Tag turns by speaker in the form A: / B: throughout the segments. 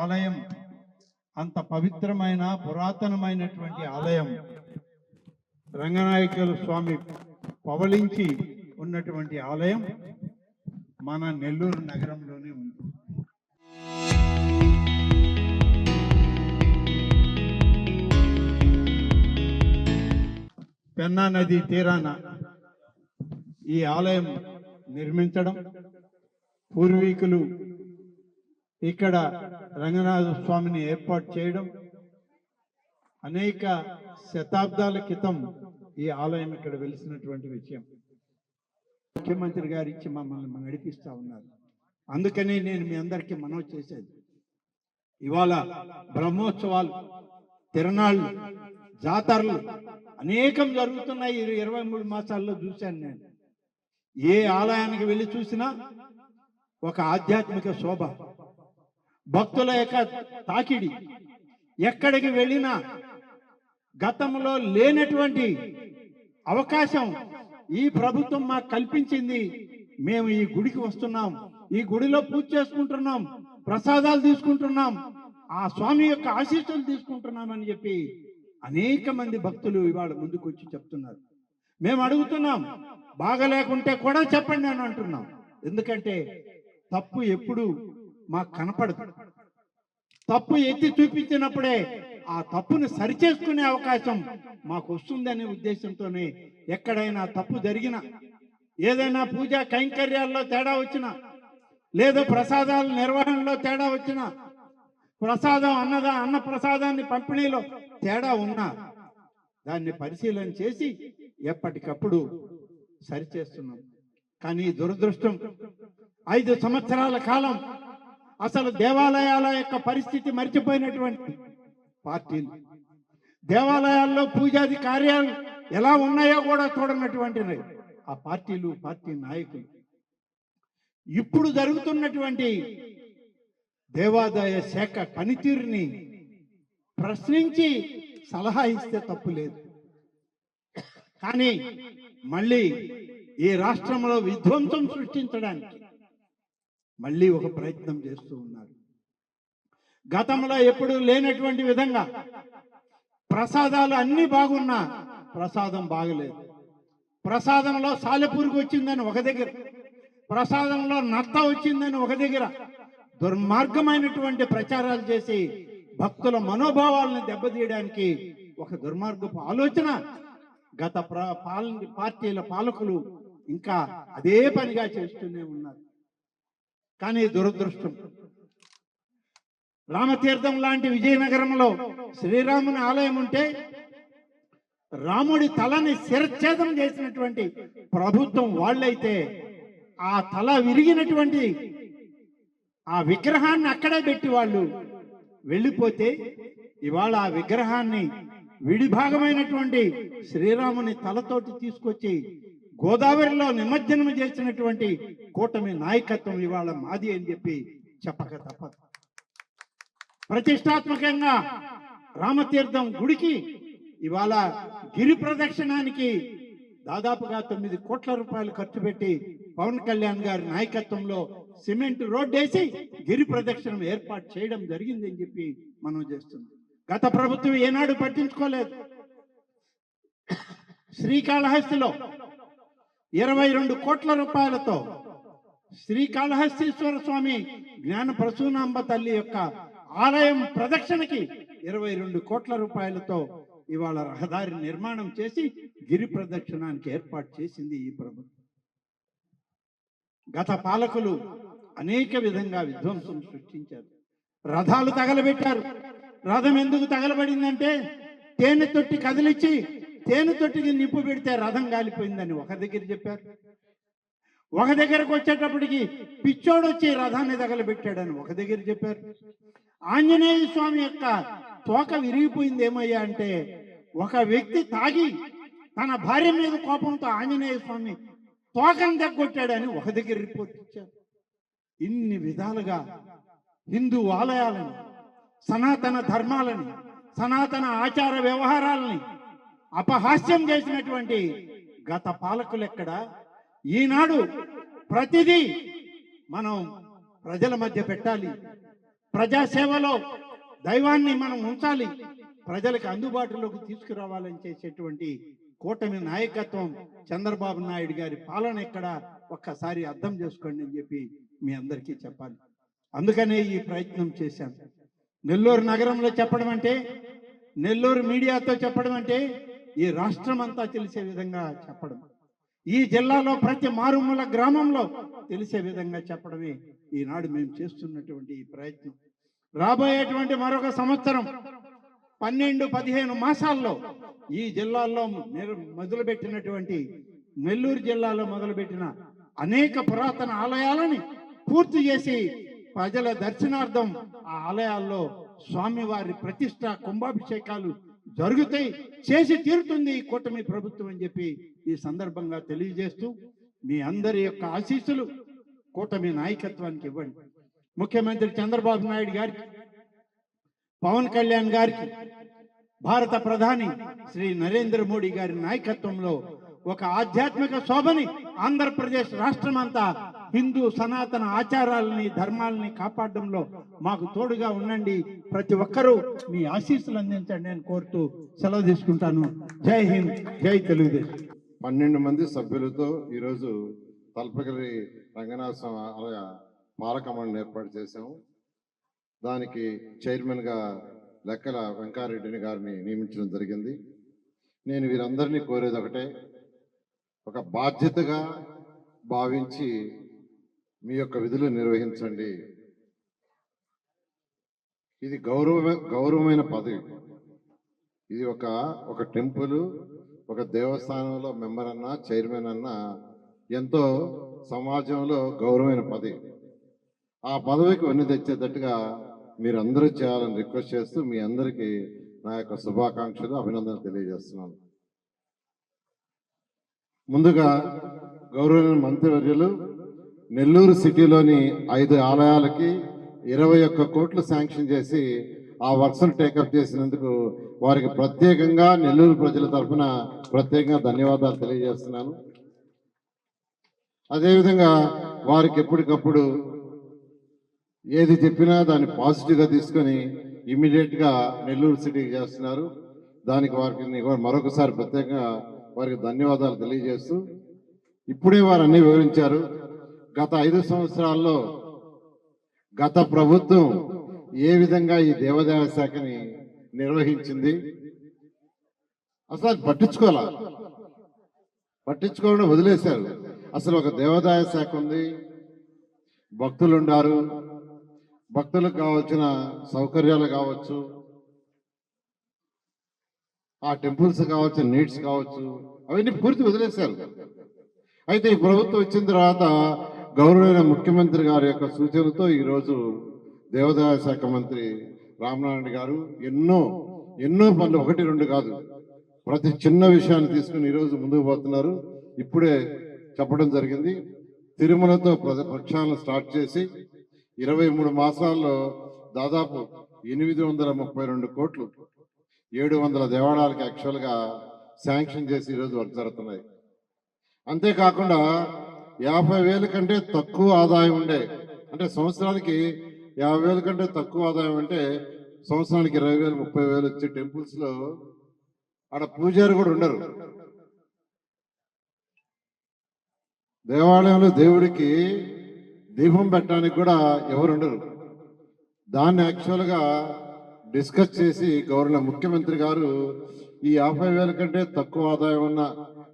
A: ఆలయం, అంత పవిత్రమైన పురాతనమైనటువంటి ఆలయం రంగనాయకుల స్వామి పవళించి ఉన్నటువంటి ఆలయం మన నెల్లూరు నగరంలోనే ఉంది. పెన్నా నది తీరాన ఈ ఆలయం నిర్మించడం, పూర్వీకులు ఇక్కడ రంగనాథ స్వామిని ఏర్పాటు చేయడం, అనేక శతాబ్దాల క్రితం ఈ ఆలయం ఇక్కడ వెలిసినటువంటి విషయం ముఖ్యమంత్రి గారు ఇచ్చి మమ్మల్ని నడిపిస్తూ ఉన్నారు. అందుకని నేను మీ అందరికీ మనవి చేసేది, ఇవాళ బ్రహ్మోత్సవాలు, తిరణాళ్ళు, జాతరలు అనేకం జరుగుతున్నాయి. 23 మాసాల్లో చూశాను నేను. ఏ ఆలయానికి వెళ్ళి చూసినా ఒక ఆధ్యాత్మిక శోభ, భక్తుల యొక్క తాకిడి, ఎక్కడికి వెళ్ళినా గతంలో లేనటువంటి అవకాశం ఈ ప్రభుత్వం మాకు కల్పించింది. మేము ఈ గుడికి వస్తున్నాం, ఈ గుడిలో పూజ చేసుకుంటున్నాం, ప్రసాదాలు తీసుకుంటున్నాం, ఆ స్వామి యొక్క ఆశీస్సులు తీసుకుంటున్నామని చెప్పి అనేక మంది భక్తులు ఇవాళ ముందుకు వచ్చి చెప్తున్నారు. మేము అడుగుతున్నాం, బాగలేకుంటే కూడా చెప్పండి అని అంటున్నాం. ఎందుకంటే తప్పు ఎప్పుడు మాకు కనపడదు. తప్పు ఎత్తి చూపించినప్పుడే ఆ తప్పును సరిచేసుకునే అవకాశం మాకు వస్తుందనే ఉద్దేశంతోనే ఎక్కడైనా తప్పు జరిగినా, ఏదైనా పూజా కైంకర్యాల్లో తేడా వచ్చినా, లేదా ప్రసాదాల నిర్వహణలో తేడా వచ్చినా, ప్రసాదం అన్న ప్రసాదాన్ని పంపిణీలో తేడా ఉన్నా దాన్ని పరిశీలన చేసి ఎప్పటికప్పుడు సరిచేస్తున్నాం. కానీ దురదృష్టం, 5 సంవత్సరాల కాలం అసలు దేవాలయాల యొక్క పరిస్థితి మర్చిపోయినటువంటి పార్టీలు, దేవాలయాల్లో పూజాది కార్యాలు ఎలా ఉన్నాయో కూడా చూడనటువంటి ఆ పార్టీలు, పార్టీ నాయకులు ఇప్పుడు జరుగుతున్నటువంటి దేవాదాయ శాఖ పనితీరుని ప్రశ్నించి సలహా ఇస్తే తప్పు లేదు. కానీ మళ్ళీ ఈ రాష్ట్రంలో విధ్వంసం సృష్టించడానికి మళ్ళీ ఒక ప్రయత్నం చేస్తూ ఉన్నారు. గతంలో ఎప్పుడూ లేనటువంటి విధంగా ప్రసాదాలు అన్నీ బాగున్నా ప్రసాదం బాగలేదు. ప్రసాదంలో సాలెపురుగు వచ్చిందని ఒక దగ్గర, ప్రసాదంలో నత్త వచ్చిందని ఒక దగ్గర దుర్మార్గమైనటువంటి ప్రచారాలు చేసి భక్తుల మనోభావాలను దెబ్బతీయడానికి ఒక దుర్మార్గపు ఆలోచన గత పార్టీల పాలకులు ఇంకా అదే పనిగా చేస్తూనే ఉన్నారు. కానీ దురదృష్టం, రామతీర్థం లాంటి విజయనగరంలో శ్రీరాముని ఆలయం ఉంటే రాముడి తలని శిరచ్ఛేదం చేసినటువంటి ప్రభుత్వం వాళ్ళైతే ఆ తల విరిగినటువంటి ఆ విగ్రహాన్ని అక్కడే పెట్టి వాళ్ళు వెళ్ళిపోతే ఇవాళ ఆ విగ్రహాన్ని విడిభాగమైనటువంటి శ్రీరాముని తలతోటి తీసుకొచ్చి గోదావరిలో నిమజ్జనం చేసినటువంటి కూటమి నాయకత్వం ఇవాళ మాది అని చెప్పి చెప్పక తప్పదు. ప్రతిష్టాత్మకంగా రామతీర్థం గుడికి ఇవాళ గిరి ప్రదక్షిణానికి దాదాపుగా 9 కోట్ల రూపాయలు ఖర్చు పెట్టి పవన్ కళ్యాణ్ గారి నాయకత్వంలో సిమెంట్ రోడ్ వేసి గిరి ప్రదక్షిణం ఏర్పాటు చేయడం జరిగిందని చెప్పి మనం చేస్తున్నాం. గత ప్రభుత్వం ఏనాడు పట్టించుకోలేదు. శ్రీకాళహస్తిలో 22 కోట్ల రూపాయలతో శ్రీకాళహస్తీశ్వర స్వామి జ్ఞాన ప్రసూనాంబ తల్లి యొక్క ఆలయం ప్రదక్షిణకి 22 కోట్ల రూపాయలతో ఇవాళ రహదారి నిర్మాణం చేసి గిరి ప్రదక్షిణానికి ఏర్పాటు చేసింది ఈ ప్రభుత్వం. గత పాలకులు అనేక విధంగా విధ్వంసం సృష్టించారు. రథాలు తగలబెట్టారు. రథం ఎందుకు తగలబడిందంటే తేనె తొట్టి కదిలిచ్చి తేనె తొట్టికి నిప్పు పెడితే రథం కాలిపోయిందని ఒక దగ్గర చెప్పారు. ఒక దగ్గరకు వచ్చేటప్పటికి పిచ్చోడు వచ్చి రథాన్ని తగలబెట్టాడని ఒక దగ్గర చెప్పారు. ఆంజనేయ స్వామి యొక్క తోక విరిగిపోయింది ఏమయ్యా అంటే ఒక వ్యక్తి తాగి తన భార్య మీద కోపంతో ఆంజనేయ స్వామి తోకను దగ్గొట్టాడని ఒక దగ్గర రిపోర్ట్ ఇచ్చారు. ఇన్ని విధాలుగా హిందూ ఆలయాలను, సనాతన ధర్మాలని, సనాతన ఆచార వ్యవహారాలని అపహాస్యం చేసినటువంటి గత పాలకులు ఎక్కడ? ఈనాడు ప్రతిదీ మనం ప్రజల మధ్య పెట్టాలి, ప్రజాసేవలో దైవాన్ని మనం ఉంచాలి, ప్రజలకు అందుబాటులోకి తీసుకురావాలని చేసేటువంటి కూటమి నాయకత్వం, చంద్రబాబు నాయుడు గారి పాలన ఎక్కడ ఒక్కసారి అర్థం చేసుకోండి అని చెప్పి మీ అందరికీ చెప్పాలి. అందుకనే ఈ ప్రయత్నం చేశాను. నెల్లూరు నగరంలో చెప్పడం అంటే, నెల్లూరు మీడియాతో చెప్పడం అంటే ఈ రాష్ట్రం అంతా తెలిసే విధంగా చెప్పడం, ఈ జిల్లాలో ప్రతి మారుమూల గ్రామంలో తెలిసే విధంగా చెప్పడమే ఈనాడు మేము చేస్తున్నటువంటి ఈ ప్రయత్నం. రాబోయేటువంటి మరొక సంవత్సరం 12-15 మాసాల్లో ఈ జిల్లాల్లో మొదలుపెట్టినటువంటి నెల్లూరు జిల్లాలో మొదలుపెట్టిన అనేక పురాతన ఆలయాలని పూర్తి చేసి ప్రజల దర్శనార్థం ఆ ఆలయాల్లో స్వామివారి ప్రతిష్ట కుంభాభిషేకాలు జరుగుతాయి, చేసి తీరుతుంది ఈ కూటమి ప్రభుత్వం అని చెప్పి ఈ సందర్భంగా తెలియజేస్తూ, మీ అందరి యొక్క ఆశీస్సులు కూటమి నాయకత్వానికి ఇవ్వండి. ముఖ్యమంత్రి చంద్రబాబు నాయుడు గారికి, పవన్ కళ్యాణ్ గారికి, భారత ప్రధాని శ్రీ నరేంద్ర మోడీ గారి నాయకత్వంలో ఒక ఆధ్యాత్మిక శోభని ఆంధ్రప్రదేశ్ రాష్ట్రం అంతా హిందూ సనాతన ఆచారాలని ధర్మాలని కాపాడడంలో మాకు తోడుగా ఉండండి. ప్రతి ఒక్కరూ మీ ఆశీస్సులు అందించండి అని కోరుతూ సెలవు తీసుకుంటాను. జై హింద్, జై తెలుగుదేశం.
B: 12 మంది సభ్యులతో ఈరోజు తలపగిరి రంగనాథ స్వామి ఆలయ పాలక మండలిని ఏర్పాటు చేశాము. దానికి చైర్మన్గా లెక్కల వెంకారెడ్డిని గారిని నియమించడం జరిగింది. నేను వీరందరినీ కోరేది ఒకటే, ఒక బాధ్యతగా భావించి మీ యొక్క విధులు నిర్వహించండి. ఇది గౌరవమైన పదవి. ఇది ఒక టెంపుల్, ఒక దేవస్థానంలో మెంబర్ అన్నా చైర్మన్ అన్నా ఎంతో సమాజంలో గౌరవమైన పదవి. ఆ పదవికి వన్నె తెచ్చేటట్టుగా మీరు అందరూ చేయాలని రిక్వెస్ట్ చేస్తూ మీ అందరికీ నా యొక్క శుభాకాంక్షలు, అభినందనలు తెలియజేస్తున్నాను. ముందుగా గౌరవనీయ మంత్రివర్యులు నెల్లూరు సిటీలోని 5 ఆలయాలకి 21 కోట్లు శాంక్షన్ చేసి ఆ వర్క్స్ను టేకప్ చేసినందుకు వారికి ప్రత్యేకంగా నెల్లూరు ప్రజల తరఫున ప్రత్యేకంగా ధన్యవాదాలు తెలియజేస్తున్నాను. అదేవిధంగా వారికి ఎప్పటికప్పుడు ఏది చెప్పినా దాన్ని పాజిటివ్గా తీసుకొని ఇమీడియట్గా నెల్లూరు సిటీకి చేస్తున్నారు. దానికి వారికి మరొకసారి ప్రత్యేకంగా వారికి ధన్యవాదాలు తెలియజేస్తూ, ఇప్పుడే వారు అన్ని వివరించారు. గత 5 సంవత్సరాల్లో గత ప్రభుత్వం ఏ విధంగా ఈ దేవాదాయ శాఖని నిర్వహించింది, అసలు పట్టించుకోవడం వదిలేశారు. అసలు ఒక దేవాదాయ శాఖ ఉంది, భక్తులు ఉన్నారు, భక్తులకు కావాల్సిన సౌకర్యాలు కావచ్చు, ఆ టెంపుల్స్ కావచ్చు, నీడ్స్ కావచ్చు, అవన్నీ పూర్తి వదిలేశారు. అయితే ఈ ప్రభుత్వం వచ్చిన తర్వాత గౌరవనీయ ముఖ్యమంత్రి గారి యొక్క సూచనలతో ఈరోజు దేవాదాయ శాఖ మంత్రి రామనారాయణ గారు ఎన్నో పనులు, 1-2 కాదు, ప్రతి చిన్న విషయాన్ని తీసుకుని ఈరోజు ముందుకు పోతున్నారు. ఇప్పుడే చెప్పడం జరిగింది, తిరుమలతో ప్రక్షాళన స్టార్ట్ చేసి 23 మాసాల్లో దాదాపు 832 కోట్లు 700 దేవాలయాలకి యాక్చువల్గా శాంక్షన్ చేసి ఈరోజు వర్క్ జరుగుతున్నాయి. అంతేకాకుండా 50,000 కంటే తక్కువ ఆదాయం ఉండే, అంటే సంవత్సరానికి 50,000 కంటే తక్కువ ఆదాయం అంటే సంవత్సరానికి 20,000, 30,000 వచ్చే టెంపుల్స్లో ఆడ పూజారి కూడా ఉండరు. దేవాలయంలో దేవుడికి దీపం పెట్టడానికి కూడా ఎవరు ఉండరు. దాన్ని యాక్చువల్గా డిస్కస్ చేసి గౌరవ ముఖ్యమంత్రి గారు ఈ 50,000 కంటే తక్కువ ఆదాయం ఉన్న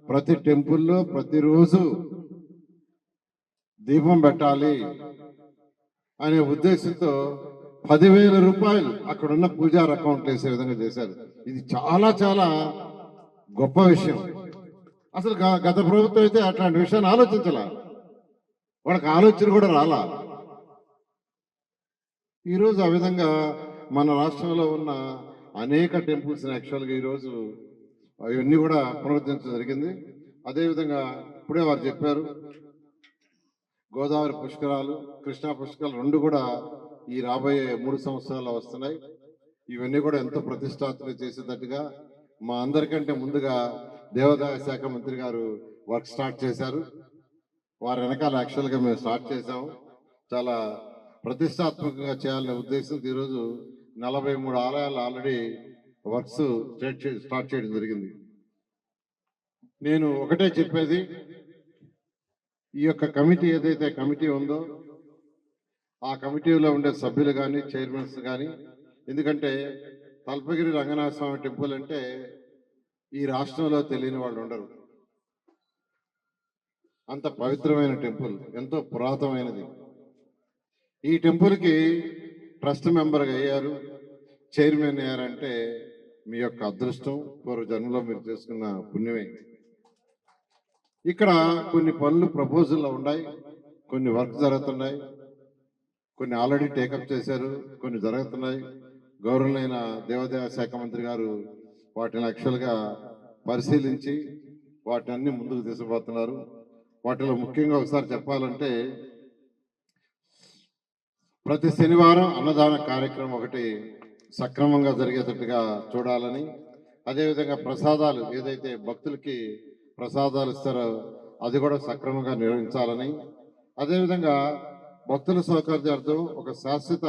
B: ప్రతి టెంపుల్లో ప్రతిరోజు దీపం పెట్టాలి అనే ఉద్దేశంతో 10,000 రూపాయలు అక్కడున్న పూజారి అకౌంట్లు వేసే విధంగా చేశారు. ఇది చాలా చాలా గొప్ప విషయం. అసలు గత ప్రభుత్వం అయితే అట్లాంటి విషయాన్ని ఆలోచించాల, వాళ్ళకి ఆలోచన కూడా రాలా. ఈరోజు ఆ విధంగా మన రాష్ట్రంలో ఉన్న అనేక టెంపుల్స్ యాక్చువల్గా ఈరోజు అవన్నీ కూడా పునరుద్ధరించడం జరిగింది. అదేవిధంగా ఇప్పుడే వారు చెప్పారు, గోదావరి పుష్కరాలు, కృష్ణా పుష్కరాలు 2 కూడా ఈ రాబోయే 3 సంవత్సరాల్లో వస్తున్నాయి. ఇవన్నీ కూడా ఎంతో ప్రతిష్టాత్మక చేసేటట్టుగా మా అందరికంటే ముందుగా దేవాదాయ శాఖ మంత్రి గారు వర్క్ స్టార్ట్ చేశారు. వారి వెనకాల యాక్చువల్గా మేము స్టార్ట్ చేసాము. చాలా ప్రతిష్టాత్మకంగా చేయాలనే ఉద్దేశంతో ఈరోజు 43 ఆలయాలు ఆల్రెడీ వర్క్స్ స్టార్ట్ చేయడం జరిగింది. నేను ఒకటే చెప్పేది, ఈ యొక్క కమిటీ ఏదైతే కమిటీ ఉందో ఆ కమిటీలో ఉండే సభ్యులు కానీ చైర్మన్స్ కానీ, ఎందుకంటే తల్పగిరి రంగనాథ స్వామి టెంపుల్ అంటే ఈ రాష్ట్రంలో తెలియని వాళ్ళు ఉండరు. అంత పవిత్రమైన టెంపుల్, ఎంతో పురాతనమైనది. ఈ టెంపుల్కి ట్రస్ట్ మెంబర్గా అయ్యారు, చైర్మన్ అయ్యారంటే మీ యొక్క అదృష్టం, పూర్వ జన్మలో మీరు చేసుకున్న పుణ్యమే. ఇక్కడ కొన్ని పనులు ప్రపోజల్లో ఉన్నాయి, కొన్ని వర్క్ జరుగుతున్నాయి, కొన్ని ఆల్రెడీ టేకప్ చేశారు, కొన్ని జరుగుతున్నాయి. గౌరవనీయ దేవాదాయ శాఖ మంత్రి గారు వాటిని యాక్చువల్గా పరిశీలించి వాటిని ముందుకు తీసుకుపోతున్నారు. వాటిలో ముఖ్యంగా ఒకసారి చెప్పాలంటే, ప్రతి శనివారం అన్నదాన కార్యక్రమం ఒకటి సక్రమంగా జరిగేటట్టుగా చూడాలని, అదేవిధంగా ప్రసాదాలు ఏదైతే భక్తులకి ప్రసాదాలు ఇస్తారో అది కూడా సక్రమంగా నిర్వహించాలని, అదేవిధంగా భక్తుల సౌకర్యార్థం ఒక శాశ్వత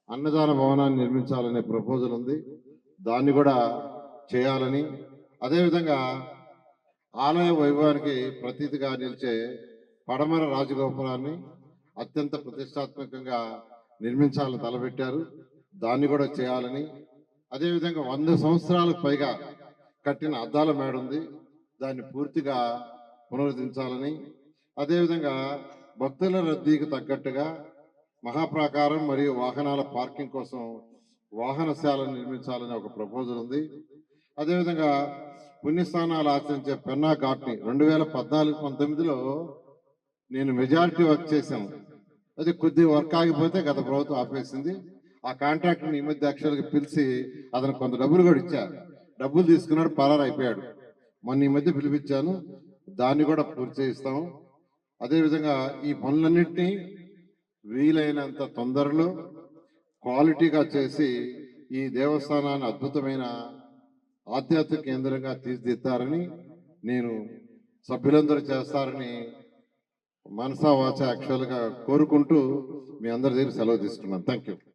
B: అన్నదాన భవనాన్ని నిర్మించాలనే ప్రపోజల్ ఉంది, దాన్ని కూడా చేయాలని, అదేవిధంగా ఆలయ వైభవానికి ప్రతీతిగా నిలిచే పడమర రాజగోపురాన్ని అత్యంత ప్రతిష్టాత్మకంగా నిర్మించాలని తలపెట్టారు, దాన్ని కూడా చేయాలని, అదేవిధంగా 100 సంవత్సరాలకు పైగా కట్టిన అద్దాల మేడ ఉంది, దాన్ని పూర్తిగా పునరుద్ధరించాలని, అదేవిధంగా భక్తుల రద్దీకి తగ్గట్టుగా మహాప్రాకారం మరియు వాహనాల పార్కింగ్ కోసం వాహనశాలను నిర్మించాలని ఒక ప్రపోజల్ ఉంది. అదేవిధంగా పుణ్యస్థానాలు ఆచరించే పెన్నా ఘాట్ని 2014-19లో నేను మెజారిటీ వర్క్ చేశాను. అది కొద్ది వర్క్ ఆగిపోతే గత ప్రభుత్వం ఆపేసింది. ఆ కాంట్రాక్టర్ని ఈ మధ్య యాక్చువల్గా పిలిచి అతను కొంత డబ్బులు కూడా ఇచ్చారు, డబ్బులు తీసుకున్నాడు, పరారు అయిపోయాడు. మొన్న ఈ మధ్య పిలిపించాను, దాన్ని కూడా పూర్తి చేయిస్తాము. అదేవిధంగా ఈ పనులన్నింటినీ వీలైనంత తొందరలో క్వాలిటీగా చేసి ఈ దేవస్థానాన్ని అద్భుతమైన ఆధ్యాత్మిక కేంద్రంగా తీర్చిదిద్దారని, నేను సభ్యులందరూ చేస్తారని మనసా వాచ యాక్చువల్గా కోరుకుంటూ మీ అందరి దగ్గర సెలవు తీసుకున్నాను. Thank you.